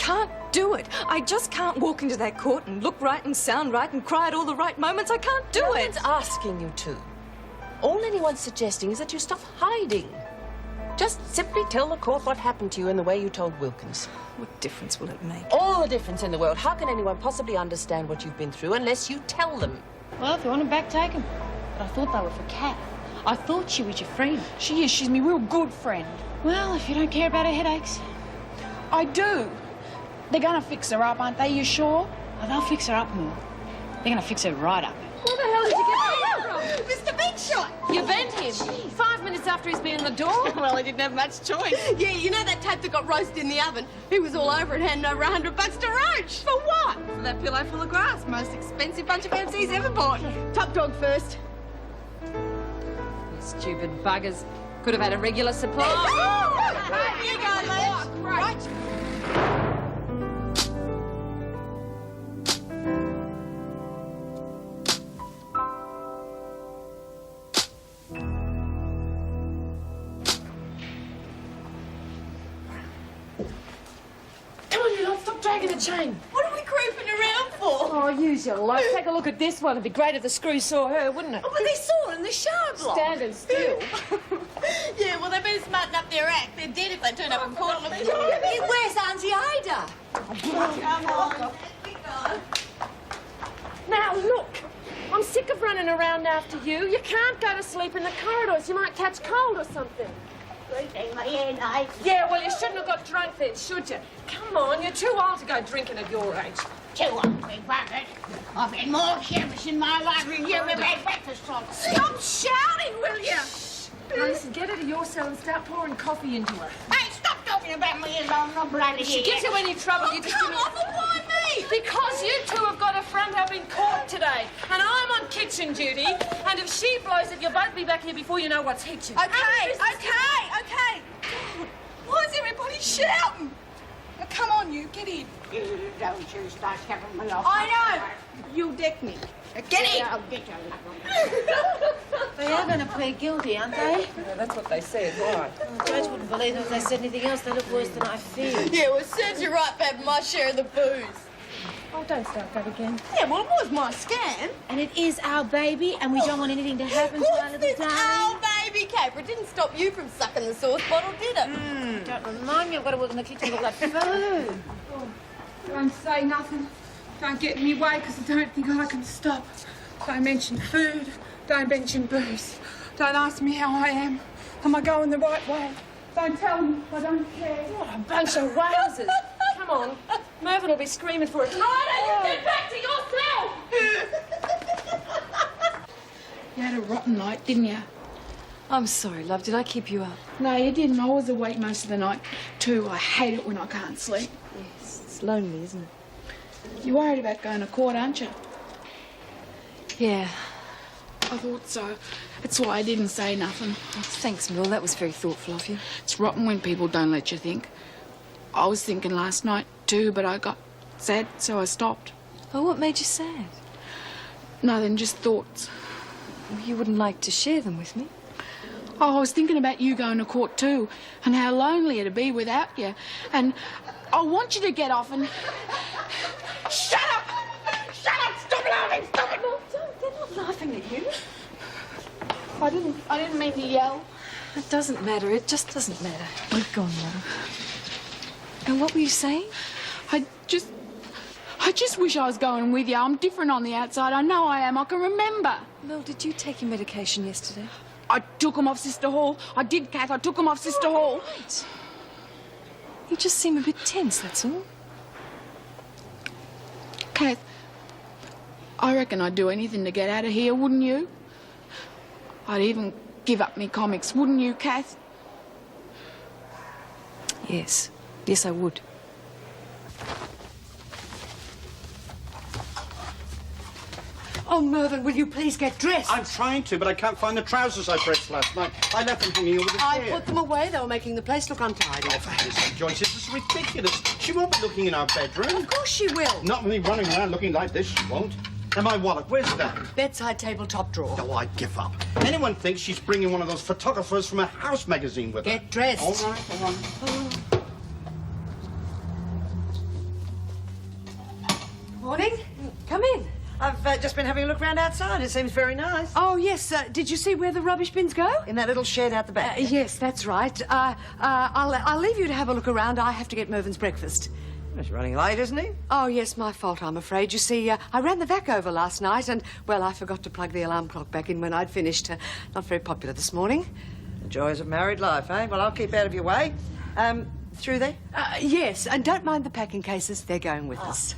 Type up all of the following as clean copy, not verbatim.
can't do it. I just can't walk into that court and look right and sound right and cry at all the right moments. I can't do it. No one's asking you to. All anyone's suggesting is that you stop hiding. Just simply tell the court what happened to you in the way you told Wilkins. What difference will it make? All the difference in the world. How can anyone possibly understand what you've been through unless you tell them? Well, if you want them back, take them. But I thought they were for Kat. I thought she was your friend. She is. She's my real good friend. Well, if you don't care about her headaches. I do. They're going to fix her up, aren't they? You sure? Oh, they'll fix her up more. They're going to fix her right up. Where the hell did you get that from? Mr. Big Shot! You bent him 5 minutes after he's been in the door. Well, I didn't have much choice. Yeah, you know that tape that got roasted in the oven? He was all over it, handing over $100 to Roach. For what? For that pillow full of grass. Most expensive bunch of MCs ever bought. Top dog first. You stupid buggers. Could have had a regular supply. Here you go, Les. Right. Dragging a chain. What are we creeping around for? Oh, use your luck. Take a look at this one. It'd be great if the screw saw her, wouldn't it? Oh, but they saw her in the shower block. Standing still. Yeah, well, they better smarten up their act. They're dead if they turn up in court. Where's Auntie Ada? Come on. Now, look. I'm sick of running around after you. You can't go to sleep in the corridors. You might catch cold or something. Sleeping my hair nice. Yeah, well, you shouldn't have got drunk then, should you? Come on, you're too old to go drinking at your age. Too old to be bucket. I've had more shivers in my life than you ever had breakfast on. Stop shouting, will you? Now, listen, get her to your cell and start pouring coffee into her. Hey, stop talking about me as I'm not bloody If she gives you any trouble, you just Come give me... off and why me? Because you two have got a front up in court today, and I'm on kitchen duty, and if she blows it, you'll both be back here before you know what's hit you. Okay. God, why is everybody shouting? Now, come on, you, get in. You don't you start having me off. I know. You'll deck me. Now, get in. I'll get you. They are going to plead guilty, aren't they? Yeah, that's what they said. Why? Judge wouldn't believe them if they said anything else. They look worse than I feared. Yeah, well, it serves you right for having my share of the booze. Oh, don't start that again. Yeah, well, it was my scam. And it is our baby, and we don't want anything to happen to our little This darling. our baby caper. It didn't stop you from sucking the sauce bottle, did it? Don't remind me I've got to work in the kitchen with all that food. Don't say nothing. Don't get in my way because I don't think I can stop. Don't mention food. Don't mention booze. Don't ask me how I am. Am I going the right way? Don't tell me. I don't care. What a bunch of wowsers. Come on. Mervyn will be screaming for it. Ryder, you get back to your cell! You had a rotten night, didn't you? I'm sorry, love. Did I keep you up? No, you didn't. I was awake most of the night, too. I hate it when I can't sleep. Yes, it's lonely, isn't it? You're worried about going to court, aren't you? Yeah. I thought so. That's why I didn't say nothing. Oh, thanks, Mill. That was very thoughtful of you. It's rotten when people don't let you think. I was thinking last night, too, but I got sad, so I stopped. Oh, what made you sad? Nothing, just thoughts. You wouldn't like to share them with me? Oh, I was thinking about you going to court too, and how lonely it'd be without you. And I want you to get off and... Shut up! Shut up! Stop laughing! Stop it! No, don't. They're not laughing at you. I didn't mean to yell. It doesn't matter. It just doesn't matter. We've gone now. And what were you saying? I just wish I was going with you. I'm different on the outside. I know I am. I can remember. Mel, did you take your medication yesterday? I took them off Sister Hall. I did, Kath. I took them off Sister Hall. Right. You just seem a bit tense, that's all. Kath, I reckon I'd do anything to get out of here, wouldn't you? I'd even give up me comics, wouldn't you, Kath? Yes. Yes, I would. Oh, Mervyn, will you please get dressed? I'm trying to, but I can't find the trousers I pressed last night. I left them hanging over the I chair. put them away. They were making the place look untidy. Oh, for heaven's sake, Joyce, this is ridiculous. She won't be looking in our bedroom. Of course she will. Not with me running around looking like this, she won't. And my wallet, where's that? Bedside table, top drawer. Oh, I give up. Anyone thinks she's bringing one of those photographers from a house magazine with her. Get dressed. All right, all right. Morning. Come in. I've just been having a look round outside. It seems very nice. Oh, yes. Did you see where the rubbish bins go? In that little shed out the back. Yes, that's right. I'll leave you to have a look around. I have to get Mervyn's breakfast. He's running late, isn't he? Oh, yes, my fault, I'm afraid. You see, I ran the vac over last night and, well, I forgot to plug the alarm clock back in when I'd finished. Not very popular this morning. The joys of married life, eh? Well, I'll keep out of your way. Through there? Yes, and don't mind the packing cases. They're going with us.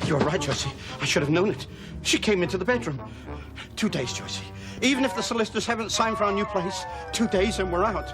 You're right, Joycey. I should have known it. She came into the bedroom. 2 days, Joycey. Even if the solicitors haven't signed for our new place, 2 days and we're out.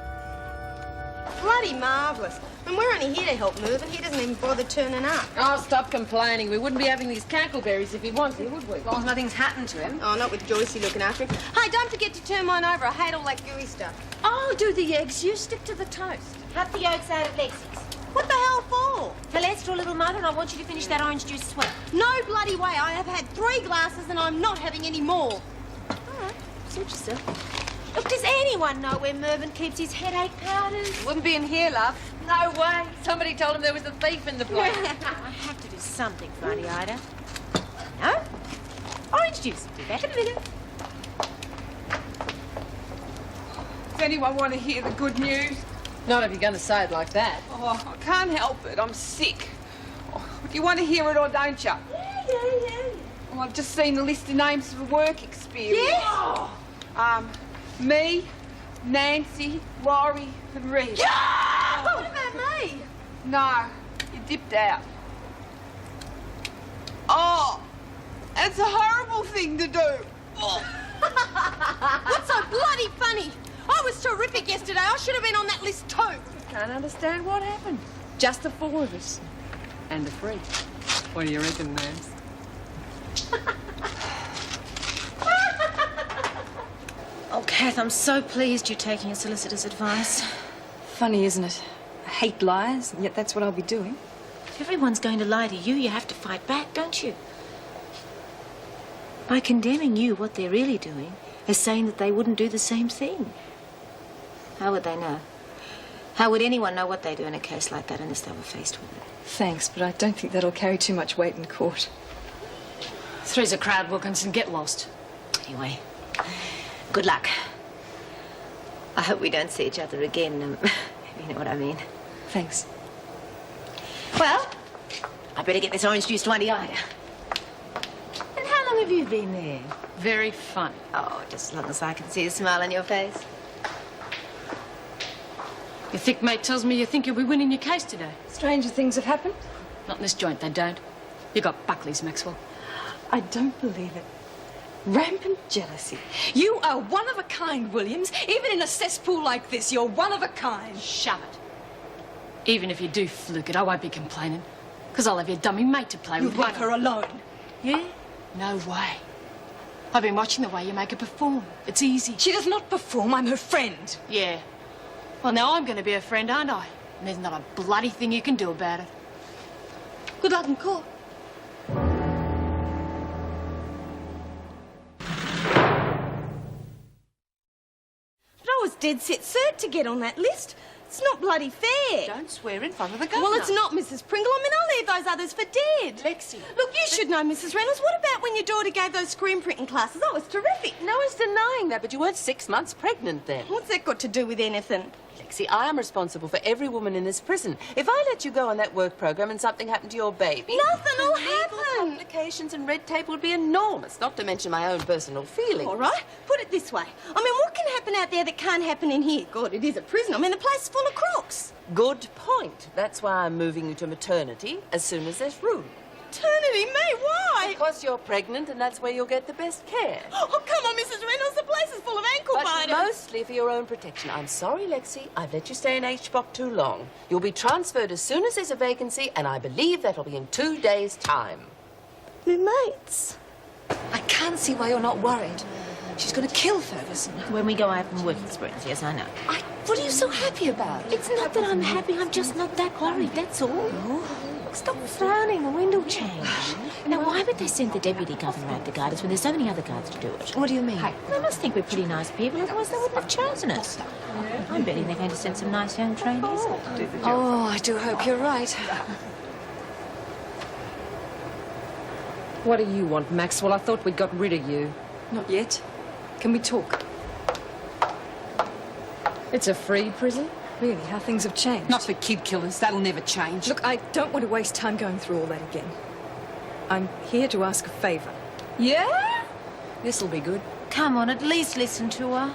Bloody marvellous. And we're only here to help Mervyn. He doesn't even bother turning up. Oh, stop complaining. We wouldn't be having these cackleberries if he wanted, would we? Well, nothing's happened to him. Oh, not with Joycey looking after him. Hey, don't forget to turn mine over. I hate all that gooey stuff. I'll do the eggs. You stick to the toast. Cut the yolks out of Lexi's. What the hell for? Cholesterol, little mother, and I want you to finish that orange juice sweet. No bloody way. I have had 3 glasses and I'm not having any more. All right, suit yourself. Look, does anyone know where Mervyn keeps his headache powders? Wouldn't be in here, love. No way. Somebody told him there was a thief in the place. I have to do something for Auntie Ida. No? Orange juice. Be back in a minute. Does anyone want to hear the good news? Not if you're going to say it like that. Oh, I can't help it. I'm sick. Oh, do you want to hear it or don't you? Yeah. Well, I've just seen the list of names for work experience. Yes? Me, Nancy, Laurie and Reed. Yeah! What about me? No, you dipped out. Oh, it's a horrible thing to do. Oh. What's so bloody funny? I was terrific yesterday. I should have been on that list too. Can't understand what happened. Just the 4 of us. And the 3. What do you reckon, Nance? Oh, Kath, I'm so pleased you're taking a solicitor's advice. Funny, isn't it? I hate lies, and yet that's what I'll be doing. If everyone's going to lie to you, you have to fight back, don't you? By condemning you, what they're really doing is saying that they wouldn't do the same thing. How would they know? How would anyone know what they do in a case like that unless they were faced with it? Thanks, but I don't think that'll carry too much weight in court. 3's a crowd, Wilkinson. Get lost. Anyway, good luck. I hope we don't see each other again, if you know what I mean. Thanks. Well, I better get this orange juice to Auntie Ida. And how long have you been there? Very funny. Oh, just as long as I can see a smile on your face. Your thick mate tells me you think you'll be winning your case today. Stranger things have happened. Not in this joint, they don't. You got Buckley's, Maxwell. I don't believe it. Rampant jealousy. You are one of a kind, Williams. Even in a cesspool like this, you're one of a kind. Shove it. Even if you do fluke it, I won't be complaining. Because I'll have your dummy mate to play with. You'd want her alone. Yeah? No way. I've been watching the way you make her perform. It's easy. She does not perform. I'm her friend. Yeah. Well, now I'm going to be a friend, aren't I? And there's not a bloody thing you can do about it. Good luck in court. But I was dead set cert to get on that list. It's not bloody fair. Don't swear in front of the governor. Well, it's not, Mrs. Pringle. I mean, I'll leave those others for dead. Lexi. Look, you should know, Mrs. Reynolds. What about when your daughter gave those screen printing classes? That was terrific. No one's denying that, but you weren't 6 months pregnant then. What's that got to do with anything? Lexi, I am responsible for every woman in this prison. If I let you go on that work program and something happened to your baby... Nothing will the legal happen. complications and red tape would be enormous, not to mention my own personal feelings. All right, put it this way. I mean, what can happen out there that can't happen in here? God, it is a prison. I mean, the place is full of crooks. Good point. That's why I'm moving you to maternity as soon as there's room. Maternity, me? Why? Because you're pregnant and that's where you'll get the best care. Oh, come on, Mrs. Reynolds. The place is full of ankle But biters. mostly for your own protection. I'm sorry, Lexi. I've let you stay in HBOC too long. You'll be transferred as soon as there's a vacancy, and I believe that'll be in 2 days' time. My mates. I can't see why you're not worried. She's going to kill Ferguson. When we go out from work experience, yes, I know. What are you so happy about? It's not that I'm happy, I'm just not that worried, that's all. Stop frowning. The wind will change. Now, why would they send the deputy governor out to guide us when there's so many other guards to do it? What do you mean? Hey, they must think we're pretty nice people, otherwise they wouldn't have chosen us. I'm betting they're going to send some nice young trainees. Oh, I do hope you're right. What do you want, Maxwell? I thought we'd got rid of you. Not yet. Can we talk? It's a free prison? Really, how things have changed. Not for kid killers. That'll never change. Look, I don't want to waste time going through all that again. I'm here to ask a favour. Yeah? This'll be good. Come on, at least listen to her.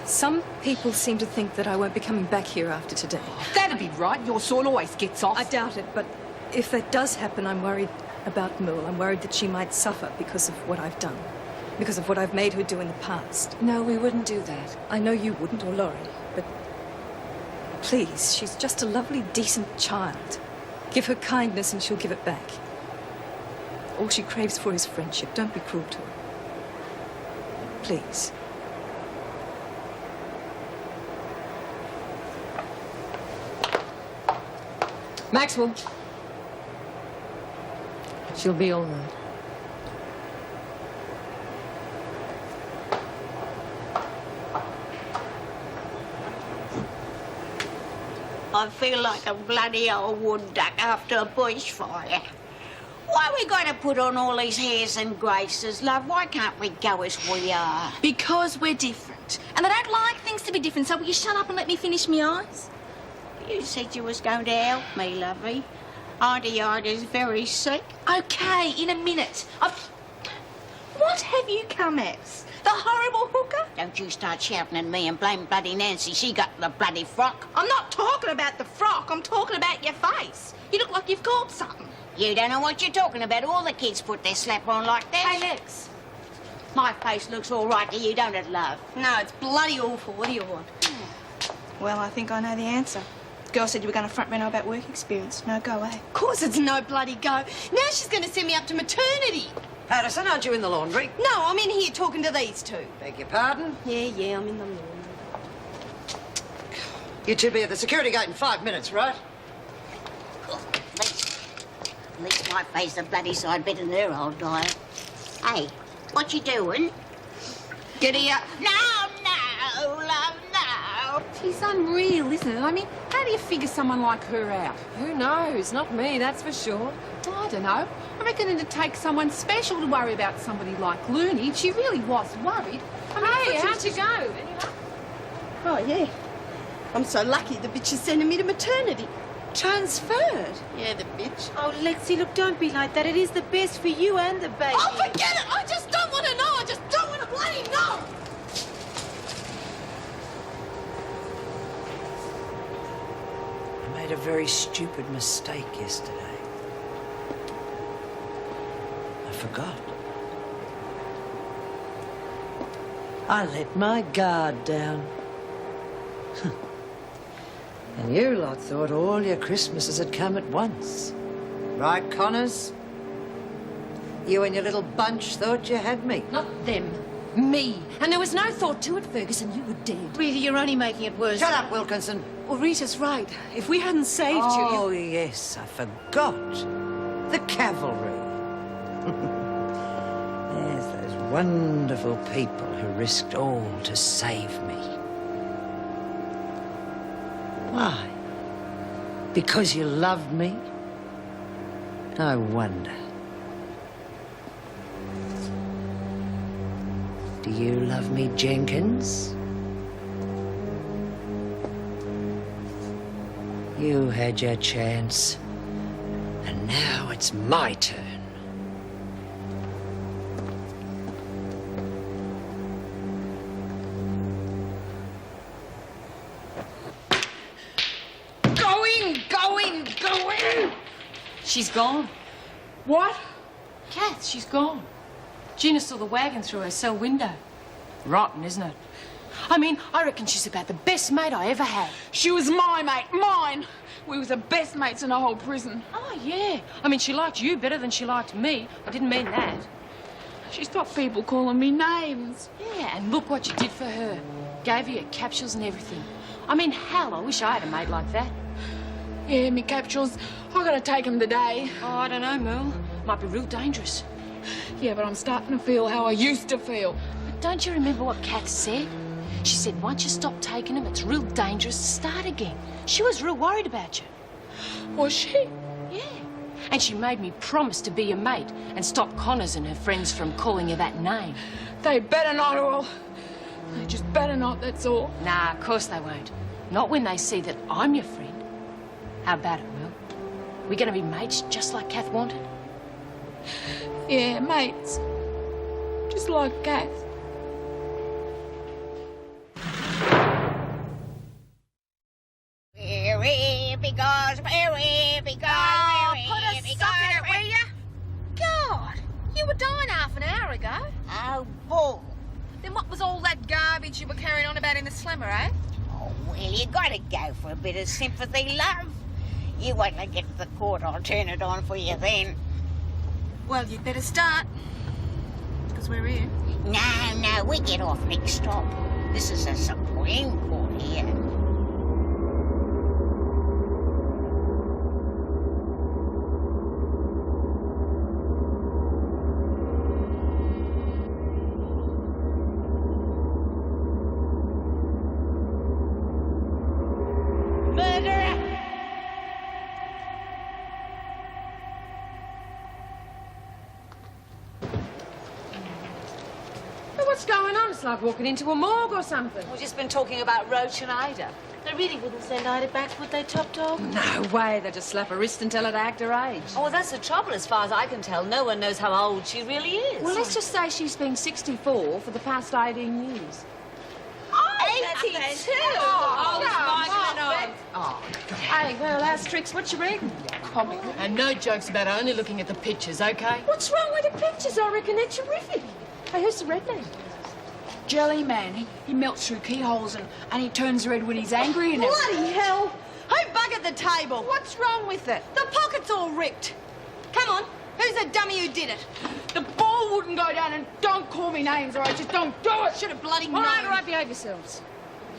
Some people seem to think that I won't be coming back here after today. That'd be right. Your sort always gets off. I doubt it, but if that does happen, I'm worried about Merle. I'm worried that she might suffer because of what I've done. Because of what I've made her do in the past. No, we wouldn't do that. I know you wouldn't, or Laurie, but please, she's just a lovely, decent child. Give her kindness and she'll give it back. All she craves for is friendship. Don't be cruel to her. Please. Maxwell. She'll be all right. I feel like a bloody old wood duck after a bushfire. Why are we going to put on all these airs and graces, love? Why can't we go as we are? Because we're different. And I don't like things to be different, so will you shut up and let me finish my eyes? You said you was going to help me, lovey. Auntie Ida's very sick. Okay, in a minute. What have you come as? The horrible hooker? Don't you start shouting at me and blame bloody Nancy. She got the bloody frock. I'm not talking about the frock. I'm talking about your face. You look like you've caught something. You don't know what you're talking about. All the kids put their slap on like that. Hey, Lex. My face looks all right to you, don't it, love? No, it's bloody awful. What do you want? Well, I think I know the answer. The girl said you were going to front run her about work experience. No go, eh? Of course it's no bloody go. Now she's going to send me up to maternity. Paterson, aren't you in the laundry? No, I'm in here talking to these two. Beg your pardon? Yeah, I'm in the laundry. You two be at the security gate in 5 minutes, right? At least my face a bloody side better than her old dyer. Hey, what you doing? Giddy up. No, love, no. She's unreal, isn't it? I mean, how do you figure someone like her out? Who knows? Not me, that's for sure. Well, I don't know. I reckon it'd take someone special to worry about somebody like Looney. She really was worried. I mean, Hey, how'd you go? Oh, yeah. I'm so lucky the bitch is sending me to maternity. Transferred? Yeah, the bitch. Oh, Lexi, look, don't be like that. It is the best for you and the baby. Oh, forget it! I just don't want to know! I just don't want to bloody know! I made a very stupid mistake yesterday. I forgot. I let my guard down. And you lot thought all your Christmases had come at once. Right, Connors? You and your little bunch thought you had me. Not them. Me. And there was no thought to it, Ferguson. You were dead. Rita, you're only making it worse. Shut up, Wilkinson. Well, Rita's right. If we hadn't saved you... Oh, yes, I forgot. The cavalry. Yes, those wonderful people who risked all to save me. Why? Because you loved me? I wonder. Do you love me, Jenkins? You had your chance, and now it's my turn. Go in! She's gone. What? Kath, she's gone. Gina saw the wagon through her cell window. Rotten, isn't it? I mean, I reckon she's about the best mate I ever had. She was my mate. Mine. We was the best mates in the whole prison. Oh, yeah. I mean, she liked you better than she liked me. I didn't mean that. She stopped people calling me names. Yeah, and look what you did for her. Gave her your capsules and everything. I mean, hell, I wish I had a mate like that. Yeah, me capsules. I gotta take them today. Oh, I don't know, Merle. Might be real dangerous. Yeah, but I'm starting to feel how I used to feel. But don't you remember what Kath said? She said once you stop taking them, it's real dangerous to start again. She was real worried about you. Was she? Yeah. And she made me promise to be your mate and stop Connors and her friends from calling you that name. They better not all. They just better not, that's all. Nah, of course they won't. Not when they see that I'm your friend. How about it, Will? We gonna be mates just like Kath wanted? Yeah, mates. Just like Kath. Put a stop in it, will ya? God, you were dying half an hour ago. Oh, bull. Then what was all that garbage you were carrying on about in the slammer, eh? Oh, well, you gotta go for a bit of sympathy, love. You wait till I get to the court, I'll turn it on for you then. Well, you'd better start. Because we're here. No, we get off next stop. This is a Supreme Court here. What's going on? It's like walking into a morgue or something. We've just been talking about Roach and Ida. They really wouldn't send Ida back, would they, Top Dog? No way. They just slap her wrist and tell her to act her age. Oh, well, that's the trouble. As far as I can tell, no one knows how old she really is. Well, let's just say she's been 64 for the past 18 years. Oh, 82! Oh, hey, well, how's Trix? What you reading? Comic. And no jokes about only looking at the pictures, okay? What's wrong with the pictures? I reckon they're terrific. Hey, who's the red man? Jelly man. He melts through keyholes and he turns red when he's angry and Bloody hell! Who buggered the table? What's wrong with it? The pocket's all ripped. Come on, who's the dummy who did it? the ball wouldn't go down. And don't call me names, all right? Just don't do it. Should have bloody All known. right, behave yourselves.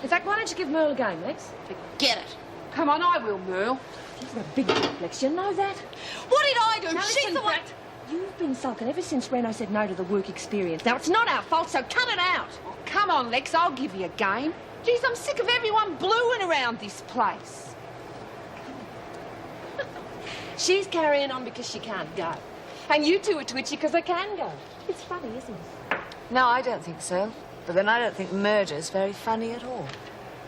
In fact, why don't you give Merle a game, Lex? Get it. Come on, I will, Merle. You've got a big dick, Lex. You know that? What did I do? Now, She's listen, the one. Brat. You've been sulking ever since Reno said no to the work experience. Now, it's not our fault, so cut it out. Oh, come on, Lex. I'll give you a game. Geez, I'm sick of everyone blueing around this place. She's carrying on because she can't go. And you two are twitchy because they can go. It's funny, isn't it? No, I don't think so. But then I don't think murder's very funny at all.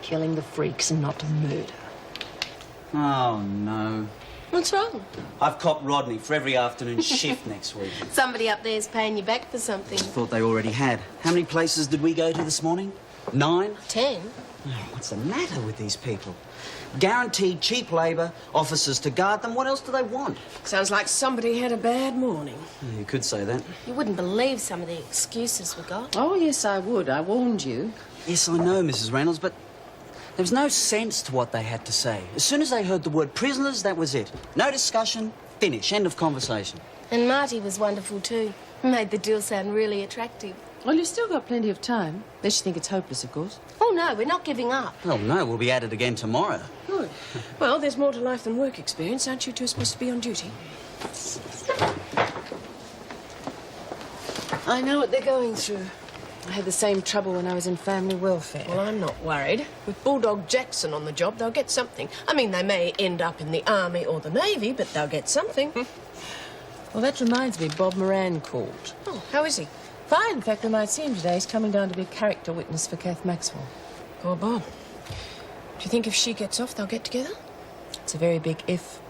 Killing the freaks and not murder. Oh, no. What's wrong? I've copped Rodney for every afternoon shift next week. Somebody up there's paying you back for something. Thought they already had. How many places did we go to this morning? 9? 10. Oh, what's the matter with these people? Guaranteed cheap labour, officers to guard them. What else do they want? Sounds like somebody had a bad morning. Yeah, you could say that. You wouldn't believe some of the excuses we got. Oh, yes, I would. I warned you. Yes, I know, Mrs. Reynolds, but there was no sense to what they had to say. As soon as they heard the word prisoners, that was it. No discussion, finish, end of conversation. And Marty was wonderful too. Made the deal sound really attractive. Well, you've still got plenty of time. Unless you think it's hopeless, of course. Oh, no, we're not giving up. Well, no, we'll be at it again tomorrow. Good. Well, there's more to life than work experience. Aren't you two supposed to be on duty? I know what they're going through. I had the same trouble when I was in family welfare. Well, I'm not worried. With Bulldog Jackson on the job, they'll get something. I mean, they may end up in the Army or the Navy, but they'll get something. Well, that reminds me, Bob Moran called. Oh, how is he? Fine. In fact, we might see him today. He's coming down to be a character witness for Kath Maxwell. Poor Bob. Do you think if she gets off, they'll get together? It's a very big if.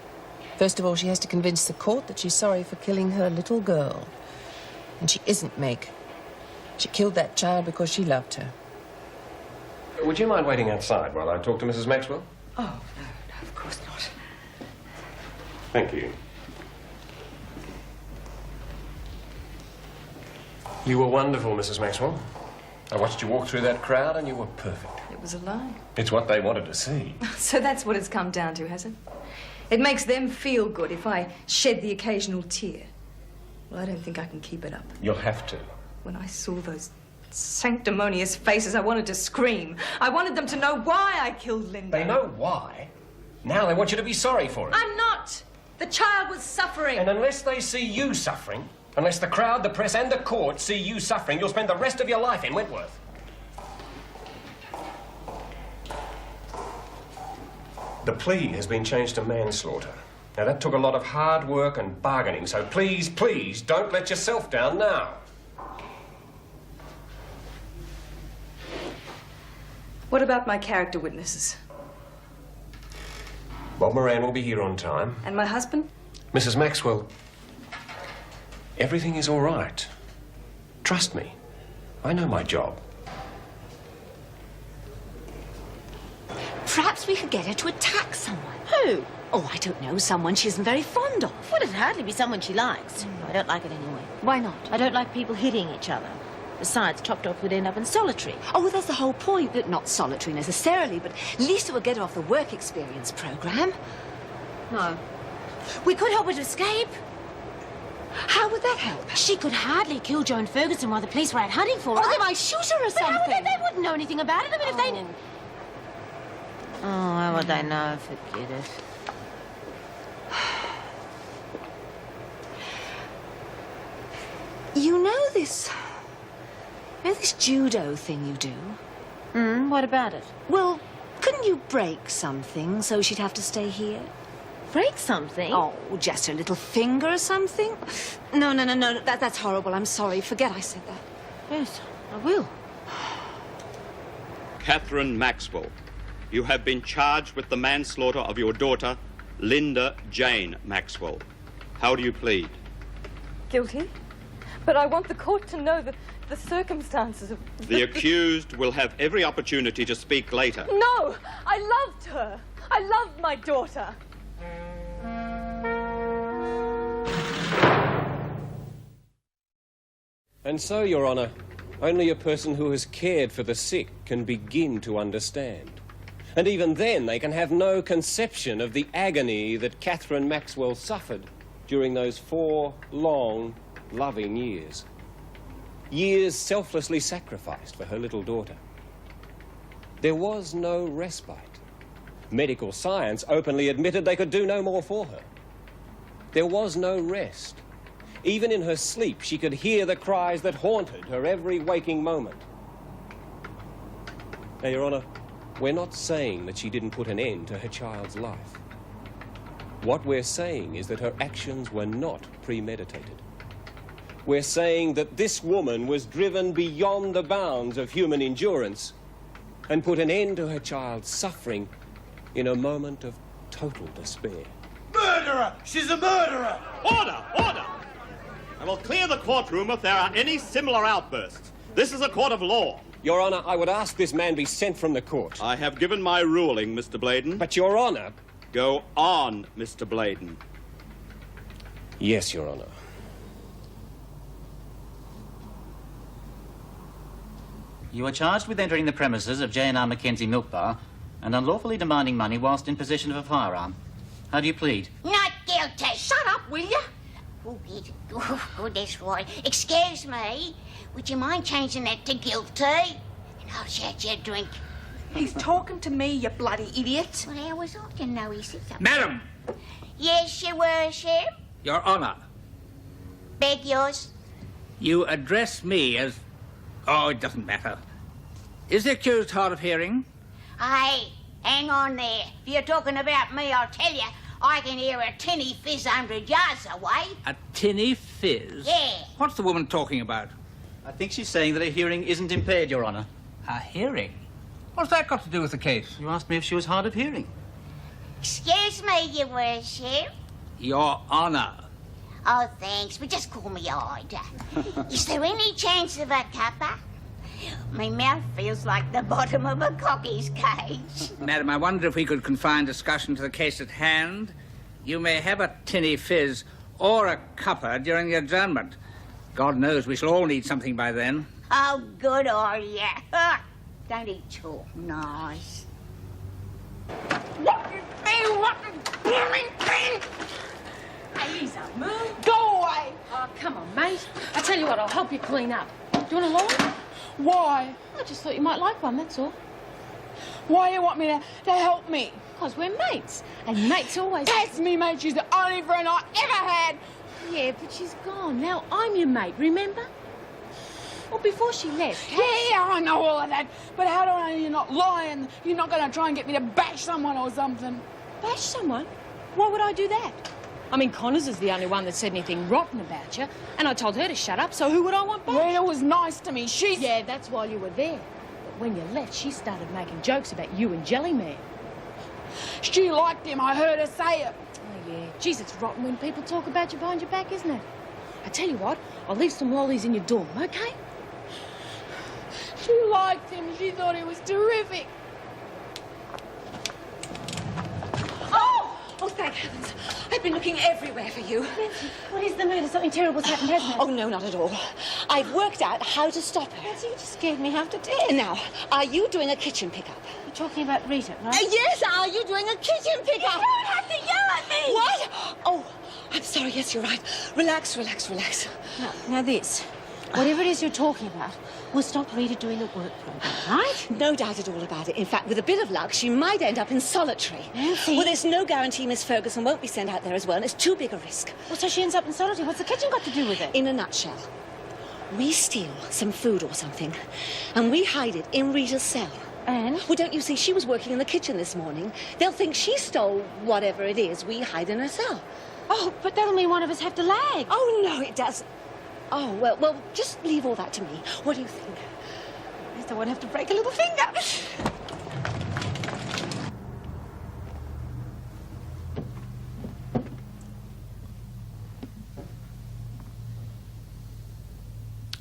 First of all, she has to convince the court that she's sorry for killing her little girl. And she isn't, Meg. She killed that child because she loved her. Would you mind waiting outside while I talk to Mrs. Maxwell? Oh, no, of course not. Thank you. You were wonderful, Mrs. Maxwell. I watched you walk through that crowd and you were perfect. It was a lie. It's what they wanted to see. So that's what it's come down to, has it? It makes them feel good if I shed the occasional tear. Well, I don't think I can keep it up. You'll have to. When I saw those sanctimonious faces, I wanted to scream. I wanted them to know why I killed Linda. They know why. Now they want you to be sorry for it. I'm not. The child was suffering. And unless they see you suffering, unless the crowd, the press and the court see you suffering, you'll spend the rest of your life in Wentworth. The plea has been changed to manslaughter. Now, that took a lot of hard work and bargaining, so please, please, don't let yourself down now. What about my character witnesses? Bob Moran will be here on time. And my husband? Mrs. Maxwell, everything is all right. Trust me. I know my job. Perhaps we could get her to attack someone. Who? Oh, I don't know. Someone she isn't very fond of. Well, it'd hardly be someone she likes. I don't like it anyway. Why not? I don't like people hitting each other. Besides, chopped off would end up in solitary. Oh, well, that's the whole point. But not solitary necessarily, but at least it would get her off the work experience program. No. We could help her to escape. How would that help? She could hardly kill Joan Ferguson while the police were out hunting for her. Oh, they might shoot her or But how would something. they wouldn't know anything about it. I mean, if they... Oh, how would I know? Forget it. You know this judo thing you do? What about it? Well, couldn't you break something so she'd have to stay here? Break something? Oh, just her little finger or something? No, that's horrible. I'm sorry. Forget I said that. Yes, I will. Catherine Maxwell, you have been charged with the manslaughter of your daughter, Linda Jane Maxwell. How do you plead? Guilty? But I want the court to know the circumstances of... The accused will have every opportunity to speak later. No! I loved her. I loved my daughter. And so, Your Honour, only a person who has cared for the sick can begin to understand. And even then, they can have no conception of the agony that Catherine Maxwell suffered during those 4 long, loving years. Years selflessly sacrificed for her little daughter. There was no respite. Medical science openly admitted they could do no more for her. There was no rest. Even in her sleep, she could hear the cries that haunted her every waking moment. Now, Your Honour, we're not saying that she didn't put an end to her child's life. What we're saying is that her actions were not premeditated. We're saying that this woman was driven beyond the bounds of human endurance and put an end to her child's suffering in a moment of total despair. Murderer! She's a murderer! Order! Order! I will clear the courtroom if there are any similar outbursts. This is a court of law. Your Honour, I would ask this man be sent from the court. I have given my ruling, Mr. Bladen. But, Your Honour... Go on, Mr. Bladen. Yes, Your Honour. You are charged with entering the premises of J&R Mackenzie Milk Bar and unlawfully demanding money whilst in possession of a firearm. How do you plead? Not guilty. Shut up, will you? Oh, goodness, Roy. Excuse me. Would you mind changing that to guilty? And I'll share your drink. He's talking to me, you bloody idiot. Well, how was I to know he said something? Madam! Yes, Your Worship. Your Honour, Beg yours. you address me as... Oh, it doesn't matter. Is the accused hard of hearing? Hey, hang on there. If you're talking about me, I'll tell you, I can hear a tinny fizz 100 yards away. A tinny fizz? Yeah. What's the woman talking about? I think she's saying that her hearing isn't impaired, Your Honour. Her hearing? What's that got to do with the case? You asked me if she was hard of hearing. Excuse me, Your Worship. Your Honour. Oh, thanks, but just call me Ida. Is there any chance of a cuppa? My mouth feels like the bottom of a cockie's cage. Madam, I wonder if we could confine discussion to the case at hand. You may have a tinny fizz or a cuppa during the adjournment. God knows we shall all need something by then. Oh, good on ya. Don't he talk nice? What the blooming thing? Hey, ease up, move. Go away! Oh, come on, mate. I tell you what, I'll help you clean up. Do you want a lawn? Why? I just thought you might like one, that's all. Why you want me to help me? Because we're mates. And mates always... That's me, mate. She's the only friend I ever had. Yeah, but she's gone. Now I'm your mate, remember? Well, before she left... Yeah, I know all of that. But how do I know you're not lying? You're not going to try and get me to bash someone or something. Bash someone? Why would I do that? I mean, Connors is the only one that said anything rotten about you, and I told her to shut up, so who would I want back? Rita was nice to me. She's... Yeah, that's while you were there. But when you left, she started making jokes about you and Jellyman. She liked him. I heard her say it. Oh, yeah. Jeez, it's rotten when people talk about you behind your back, isn't it? I tell you what, I'll leave some lollies in your dorm, OK? She liked him. She thought he was terrific. Oh, thank heavens. I've been looking everywhere for you. Nancy, what is the matter? Something terrible's happened, hasn't it? Oh, no, not at all. I've worked out how to stop her. Nancy, you just scared me half to death. Now, are you doing a kitchen pickup? You're talking about Rita, right? Yes, are you doing a kitchen pickup? You don't have to yell at me! What? Oh, I'm sorry. Yes, you're right. Relax. Now this. Whatever it is you're talking about, will stop Rita doing the work program, right? No doubt at all about it. In fact, with a bit of luck, she might end up in solitary. Nancy. Well, there's no guarantee Miss Ferguson won't be sent out there as well, and it's too big a risk. Well, so she ends up in solitary. What's the kitchen got to do with it? In a nutshell, we steal some food or something, and we hide it in Rita's cell. And? Well, don't you see, she was working in the kitchen this morning. They'll think she stole whatever it is we hide in her cell. Oh, but that'll mean one of us have to lag. Oh, no, it doesn't. Oh, well, just leave all that to me. What do you think? At least I won't have to break a little finger.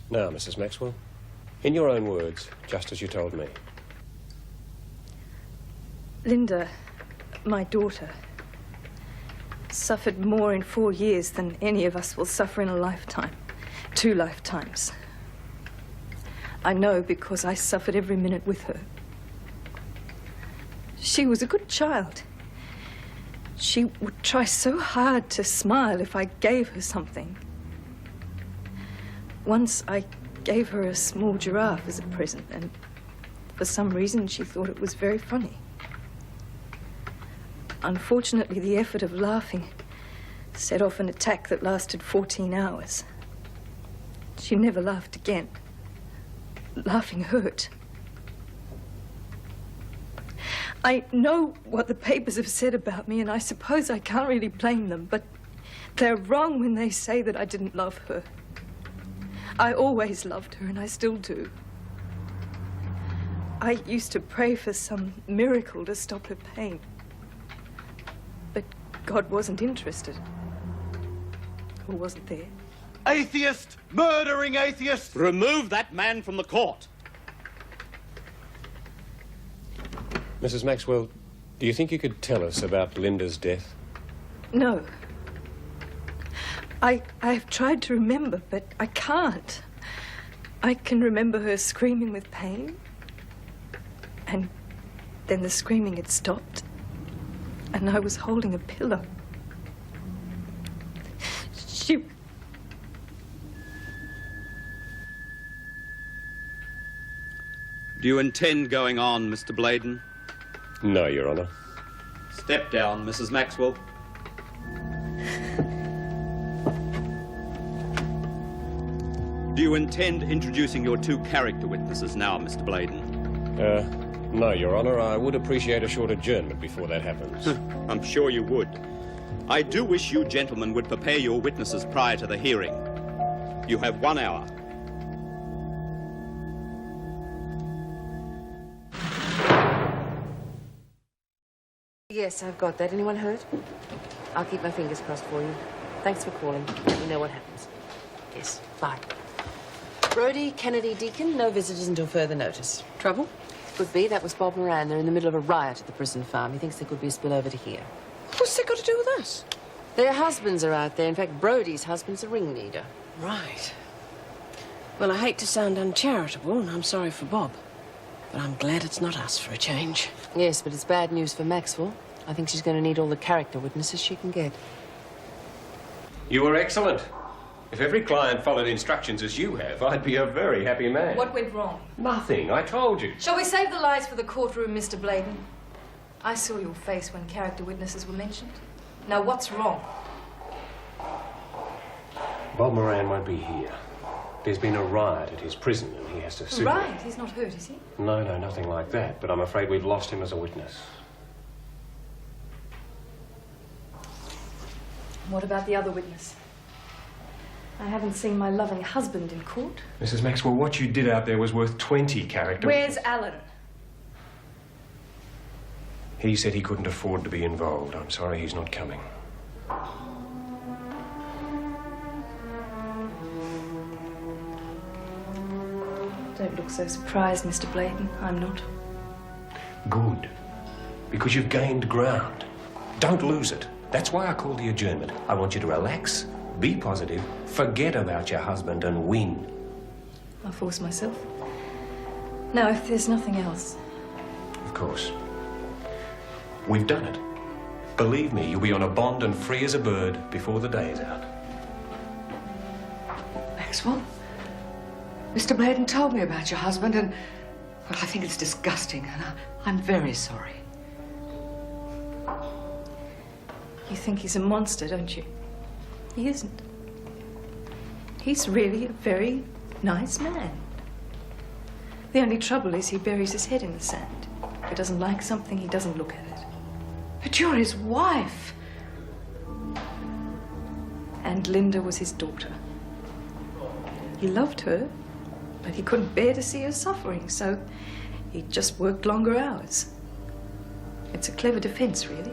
Now, Mrs. Maxwell, in your own words, just as you told me. Linda, my daughter, suffered more in 4 years than any of us will suffer in a lifetime. 2 lifetimes. I know because I suffered every minute with her. She was a good child. She would try so hard to smile if I gave her something. Once I gave her a small giraffe as a present, and for some reason she thought it was very funny. Unfortunately, the effort of laughing set off an attack that lasted 14 hours. She never laughed again. Laughing hurt. I know what the papers have said about me, and I suppose I can't really blame them, but they're wrong when they say that I didn't love her. I always loved her, and I still do. I used to pray for some miracle to stop her pain. But God wasn't interested. Or wasn't there. Atheist! Murdering atheist! Remove that man from the court. Mrs. Maxwell, do you think you could tell us about Linda's death? No. I've tried to remember, but I can't. I can remember her screaming with pain. And then the screaming had stopped. And I was holding a pillow. She... Do you intend going on, Mr. Bladen? No, Your Honour. Step down, Mrs. Maxwell. Do you intend introducing your 2 character witnesses now, Mr. Bladen? No, Your Honour. I would appreciate a short adjournment before that happens. I'm sure you would. I do wish you gentlemen would prepare your witnesses prior to the hearing. You have 1 hour. Yes, I've got that. Anyone hurt? I'll keep my fingers crossed for you. Thanks for calling. Let me know what happens. Yes, bye. Brody, Kennedy, Deacon, no visitors until further notice. Trouble? Could be. That was Bob Moran. They're in the middle of a riot at the prison farm. He thinks there could be a spill over to here. What's that got to do with us? Their husbands are out there. In fact, Brody's husband's a ringleader. Right. Well, I hate to sound uncharitable, and I'm sorry for Bob. But I'm glad it's not us for a change. Yes, but it's bad news for Maxwell. I think she's going to need all the character witnesses she can get. You were excellent. If every client followed instructions as you have, I'd be a very happy man. What went wrong? Nothing. I told you. Shall we save the lies for the courtroom, Mr. Bladen? I saw your face when character witnesses were mentioned. Now, what's wrong? Bob Moran won't be here. There's been a riot at his prison and he has to sue. Right, he's not hurt, is he? No, nothing like that. But I'm afraid we've lost him as a witness. What about the other witness? I haven't seen my loving husband in court. Mrs. Maxwell, what you did out there was worth 20 character. Where's Alan? He said he couldn't afford to be involved. I'm sorry he's not coming. Don't look so surprised, Mr. Brayton. I'm not. Good. Because you've gained ground. Don't lose it. That's why I called the adjournment. I want you to relax, be positive, forget about your husband and win. I'll force myself. Now, if there's nothing else. Of course. We've done it. Believe me, you'll be on a bond and free as a bird before the day is out. Maxwell, Mr. Brayton told me about your husband and, well, I think it's disgusting and I'm very sorry. You think he's a monster, don't you? He isn't. He's really a very nice man. The only trouble is he buries his head in the sand. If he doesn't like something, he doesn't look at it. But you're his wife. And Linda was his daughter. He loved her, but he couldn't bear to see her suffering, so he just worked longer hours. It's a clever defense, really.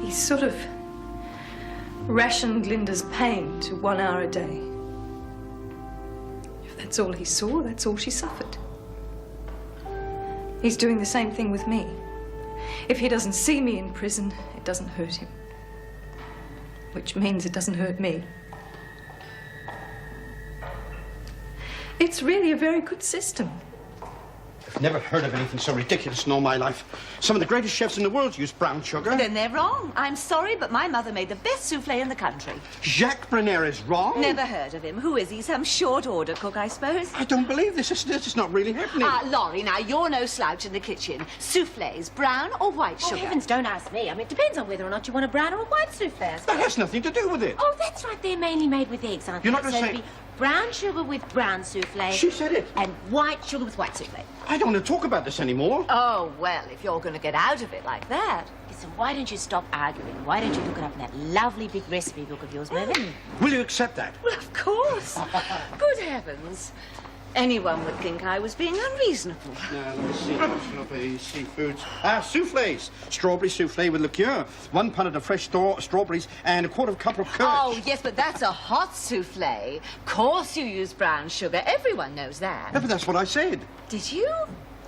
He sort of rationed Linda's pain to 1 hour a day. If that's all he saw, that's all she suffered. He's doing the same thing with me. If he doesn't see me in prison, it doesn't hurt him. Which means it doesn't hurt me. It's really a very good system. I've never heard of anything so ridiculous in all my life. Some of the greatest chefs in the world use brown sugar. Then they're wrong. I'm sorry, but my mother made the best souffle in the country. Jacques Bruner is wrong? Never heard of him. Who is he? Some short order cook, I suppose? I don't believe this. This is not really happening. Laurie, now, you're no slouch in the kitchen. Souffles, brown or white sugar? Oh, heavens, don't ask me. I mean, it depends on whether or not you want a brown or a white souffle. That has nothing to do with it. Oh, that's right. They're mainly made with eggs, aren't they? You're not going to So say... it'd be brown sugar with brown souffle. She said it. And white sugar with white souffle. I don't want to talk about this anymore. Oh, well, if you're going to get out of it like that. Listen, why don't you stop arguing? Why don't you look it up in that lovely big recipe book of yours, Mervyn? Will you accept that? Well, of course. Good heavens. Anyone would think I was being unreasonable. Now, let me see. Strawberry seafoods. Souffles. Strawberry souffle with liqueur. 1 pound of fresh strawberries and a quarter of cup of curd. Oh, yes, but that's a hot souffle. Of course you use brown sugar. Everyone knows that. Yeah, but that's what I said. Did you?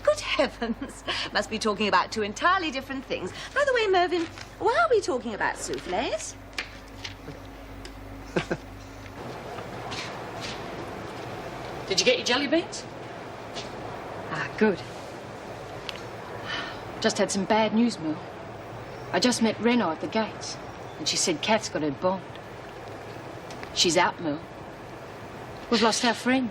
Good heavens. Must be talking about two entirely different things. By the way, Mervyn, why are we talking about souffles? Did you get your jelly beans? Ah, good. Just had some bad news, Mel. I just met Reno at the gates, and she said Kat's got her bond. She's out, Mel. We've lost our friend.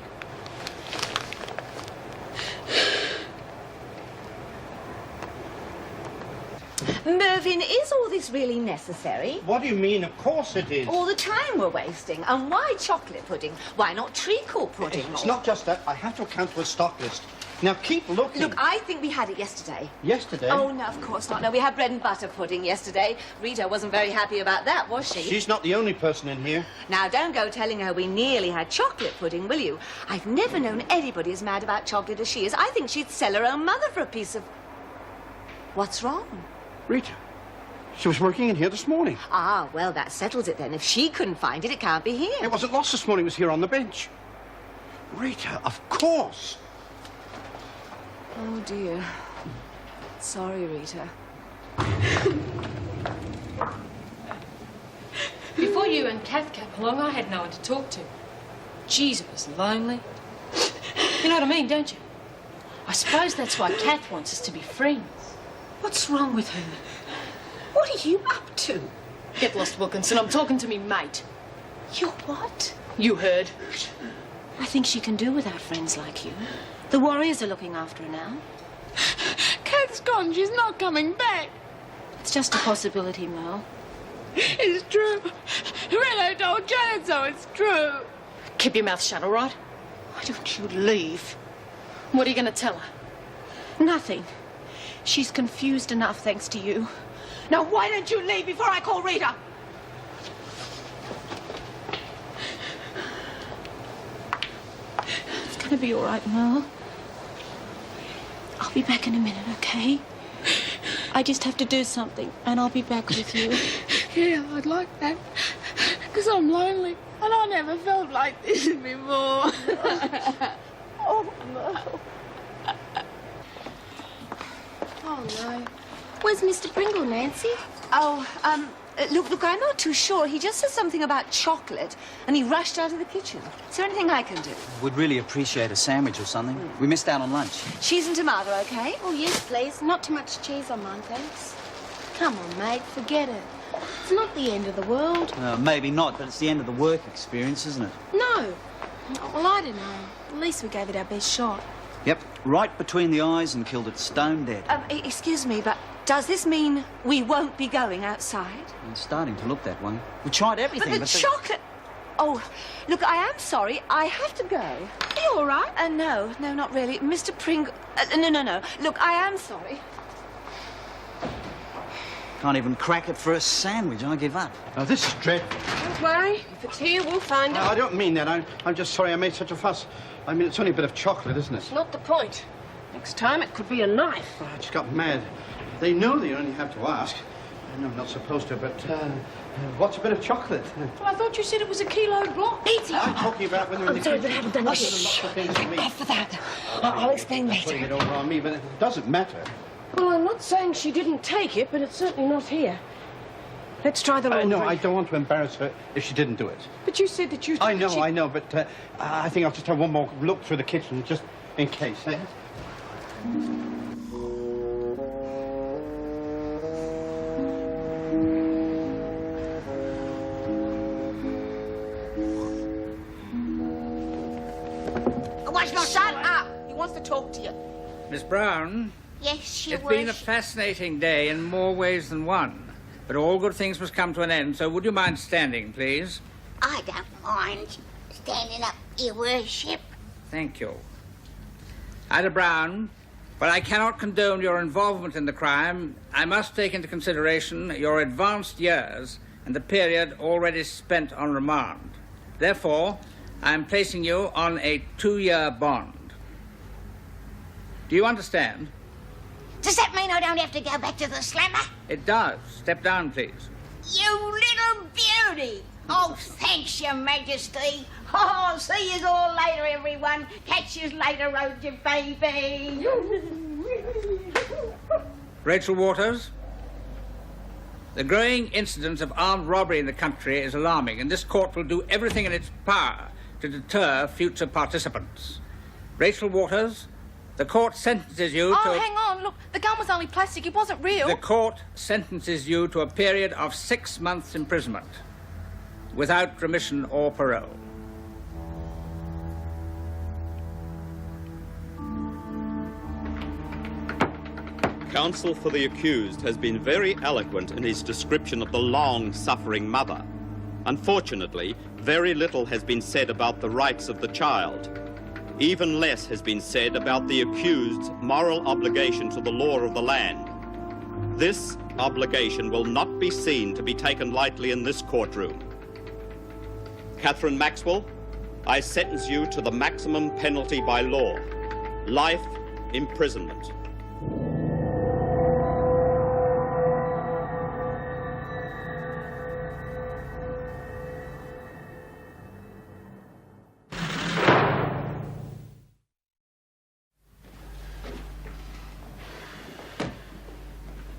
Mervyn, is all this really necessary? What do you mean? Of course it is. All the time we're wasting. And why chocolate pudding? Why not treacle pudding? It's not just that. I have to account for a stock list. Now, keep looking. Look, I think we had it yesterday. Yesterday? Oh, no, of course not. No, we had bread and butter pudding yesterday. Rita wasn't very happy about that, was she? She's not the only person in here. Now, don't go telling her we nearly had chocolate pudding, will you? I've never known anybody as mad about chocolate as she is. I think she'd sell her own mother for a piece of... What's wrong? Rita, she was working in here this morning. Ah, well, that settles it then. If she couldn't find it, it can't be here. It wasn't lost this morning. It was here on the bench. Rita, of course. Oh, dear. Sorry, Rita. Before you and Kath came along, I had no one to talk to. Jeez, it was lonely. You know what I mean, don't you? I suppose that's why Kath wants us to be friends. What's wrong with her? What are you up to? Get lost, Wilkinson. I'm talking to me mate. You what? You heard. I think she can do without friends like you. The Warriors are looking after her now. Kath's gone. She's not coming back. It's just a possibility, Mel. It's true. Renato told Janet so. It's true. Keep your mouth shut, all right? Why don't you leave? What are you going to tell her? Nothing. She's confused enough, thanks to you. Now, why don't you leave before I call Rita? It's gonna be all right, Mel. I'll be back in a minute, okay? I just have to do something, and I'll be back with you. Yeah, I'd like that. Because I'm lonely, and I never felt like this before. Oh, Mel. Oh, no. Where's Mr. Pringle, Nancy? Oh, look, I'm not too sure. He just said something about chocolate, and he rushed out of the kitchen. Is there anything I can do? We'd really appreciate a sandwich or something. We missed out on lunch. Cheese and tomato, okay? Oh, yes, please. Not too much cheese on mine, thanks. Come on, mate, forget it. It's not the end of the world. Maybe not, but it's the end of the work experience, isn't it? No. Well, I don't know. At least we gave it our best shot. Yep, right between the eyes and killed it stone dead. Excuse me, but does this mean we won't be going outside? It's starting to look that way. We tried everything, But the chocolate... Oh, look, I am sorry. I have to go. Are you all right? No, not really. Mr. Pringle... No. Look, I am sorry. Can't even crack it for a sandwich. I give up. Now, this is dreadful. Don't worry. If it's here, we'll find it. I don't mean that. I'm just sorry I made such a fuss. I mean, it's only a bit of chocolate, isn't it? It's not the point. Next time, it could be a knife. Oh, I just got mad. They know they only have to ask. I know I'm not supposed to, but what's a bit of chocolate? Well, I thought you said it was a kilo block. Easy. I'm talking about when they're in the sorry, kitchen. but I haven't done it. Shh. Thank God for that. I'll explain later. Putting it over on me, but it doesn't matter. Well, I'm not saying she didn't take it, but it's certainly not here. Let's try the laundry. No, I don't want to embarrass her if she didn't do it. But you said that you... I know, but I think I'll just have one more look through the kitchen, just in case, eh? Shut up! He wants to talk to you. Miss Brown? Yes, Your It's been a Worship. fascinating day in more ways than one. But all good things must come to an end, so would you mind standing, please? I don't mind standing up, Your Worship. Thank you. Ida Brown, while I cannot condone your involvement in the crime, I must take into consideration your advanced years and the period already spent on remand. Therefore, I am placing you on a 2-year bond. Do you understand? Does that mean I don't have to go back to the slammer? It does. Step down, please. You little beauty! Oh, thanks, Your Majesty. Oh, see you all later, everyone. Catch you later, Roger, baby. Rachel Waters? The growing incidence of armed robbery in the country is alarming, and this court will do everything in its power to deter future participants. Rachel Waters, the court sentences you to... Oh, hang on. Look, the gun was only plastic. It wasn't real. The court sentences you to a period of 6 months' imprisonment, without remission or parole. Counsel for the accused has been very eloquent in his description of the long-suffering mother. Unfortunately, very little has been said about the rights of the child. Even less has been said about the accused's moral obligation to the law of the land. This obligation will not be seen to be taken lightly in this courtroom. Catherine Maxwell, I sentence you to the maximum penalty by law, life imprisonment.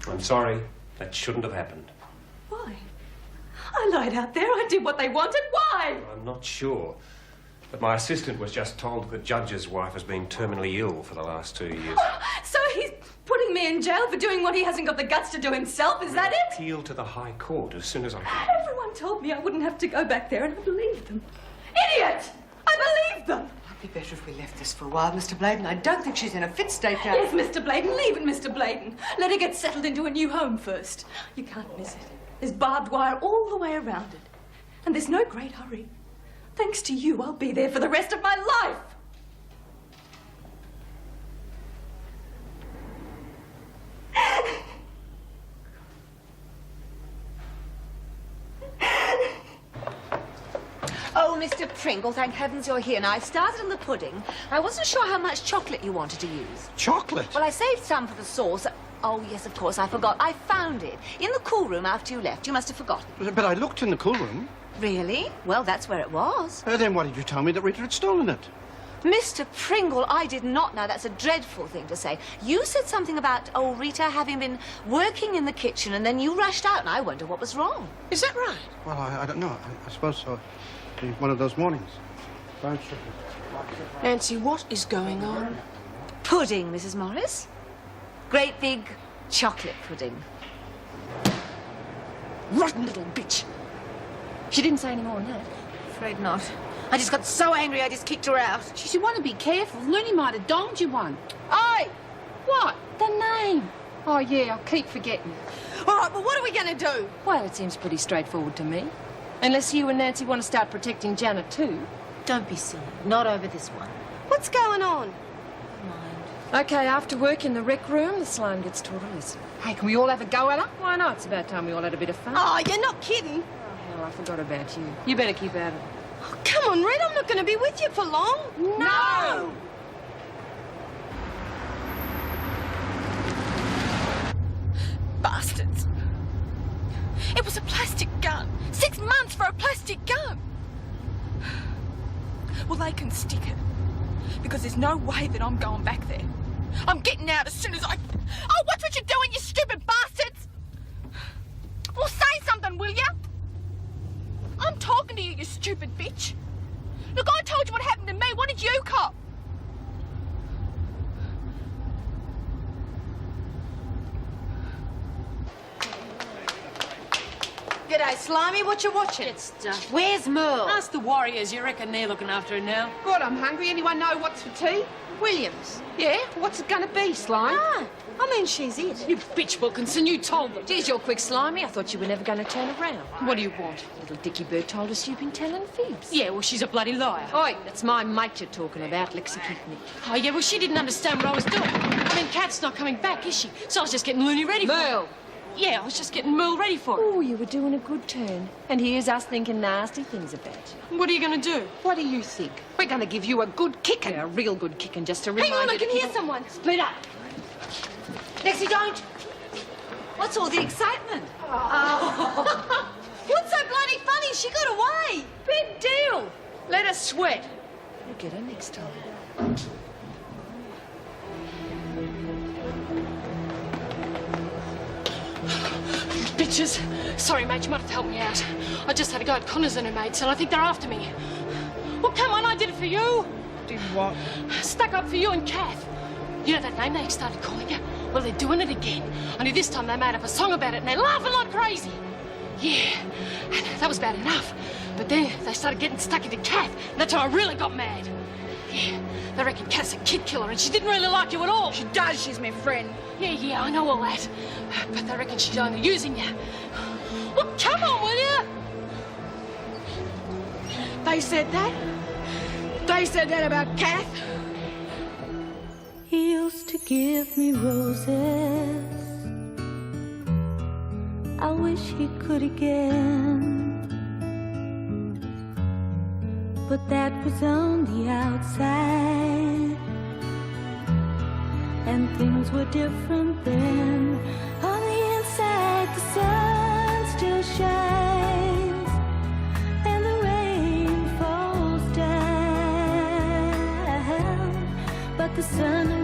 I'm sorry. That shouldn't have happened. Why? I lied out there. I did what they wanted. Why? I'm not sure. But my assistant was just told that the judge's wife has been terminally ill for the last 2 years. So he's putting me in jail for doing what he hasn't got the guts to do himself? Is that it? Appeal to the High Court as soon as I can. Everyone told me I wouldn't have to go back there, and I believed them. Idiot! I believed them. I'll be there. better if we left this for a while, Mr. Bladen. I don't think she's in a fit state now. Yes, Mr. Bladen, leave it, Mr. Bladen. Let her get settled into a new home first. You can't miss it. There's barbed wire all the way around it. And there's no great hurry. Thanks to you, I'll be there for the rest of my life. Oh, Mr. Pringle, thank heavens you're here. Now, I started on the pudding. I wasn't sure how much chocolate you wanted to use. Chocolate? Well, I saved some for the sauce. Oh, yes, of course, I forgot. I found it in the cool room after you left. You must have forgotten. But I looked in the cool room. Really? Well, that's where it was. Then why did you tell me that Rita had stolen it? Mr. Pringle, I did not know. That's a dreadful thing to say. You said something about, oh, Rita having been working in the kitchen, and then you rushed out, and I wonder what was wrong. Is that right? Well, I don't know. I suppose so. One of those mornings. Brown sugar. Nancy, what is going on? Pudding, Mrs. Morris. Great big chocolate pudding. Rotten little bitch. She didn't say any more than that. Afraid not. I just got so angry I just kicked her out. Geez, you want to be careful. Looney might have donged you one. Oi! What? The name. Oh, yeah, I'll keep forgetting. All right, but what are we going to do? Well, it seems pretty straightforward to me. Unless you and Nancy want to start protecting Janet too. Don't be silly. Not over this one. What's going on? Okay, after work in the rec room, the slime gets taught a lesson. Hey, can we all have a go at her? Why not? It's about time we all had a bit of fun. Oh, you're not kidding. Oh, hell, I forgot about you. You better keep out of it. Oh, come on, Red, I'm not going to be with you for long. No! Bastards. It was a plastic gun. 6 months for a plastic gun. Well, they can stick it. Because there's no way that I'm going back there. I'm getting out as soon as I... Oh, watch what you're doing, you stupid bastards! Well, say something, will ya? I'm talking to you, you stupid bitch. Look, I told you what happened to me. What did you cop? G'day, Slimy. What you watching? Get stuff. Where's Merle? Ask the Warriors. You reckon they're looking after her now? Good, I'm hungry. Anyone know what's for tea? Williams. Yeah? What's it gonna be, Slime? Ah, I mean, she's it. You bitch, Wilkinson. You told them. Geez, you're quick, Slimy. I thought you were never going to turn around. What do you want? Little Dickie Bird told us you've been telling fibs. Yeah, well, she's a bloody liar. Oi, that's my mate you're talking about, Lexi Kidney. Oh, yeah, well, she didn't understand what I was doing. I mean, Kat's not coming back, is she? So I was just getting Looney ready for Merle. her. Yeah, I was just getting Merle ready for her. Oh, you were doing a good turn. And here's us thinking nasty things about you. What are you going to do? What do you think? We're going to give you a good kicking. A real good kicking, just to remind you. Hang on, I to can keep hear someone. Split up. Lexi, don't. What's all the excitement? Oh. What's so bloody funny? She got away. Big deal. Let us sweat. We'll get her next time. Bitches. Sorry, mate, you might have to help me out. I just had to go at Connors and her mates, and I think they're after me. Well, come on, I did it for you. Did what? Stuck up for you and Kath. You know that name they started calling you? Well, they're doing it again. Only this time they made up a song about it, and they're laughing like crazy. Yeah, and that was bad enough. But then they started getting stuck into Kath, and that's how I really got mad. Yeah, they reckon Kath's a kid killer, and she didn't really like you at all. She does. She's my friend. Yeah, I know all that. But they reckon she's only using you. Well, come on, will you? They said that? They said that about Kath? He used to give me roses. I wish he could again. But that was on the outside, and things were different then. On the inside, the sun still shines, and the rain falls down, but the sun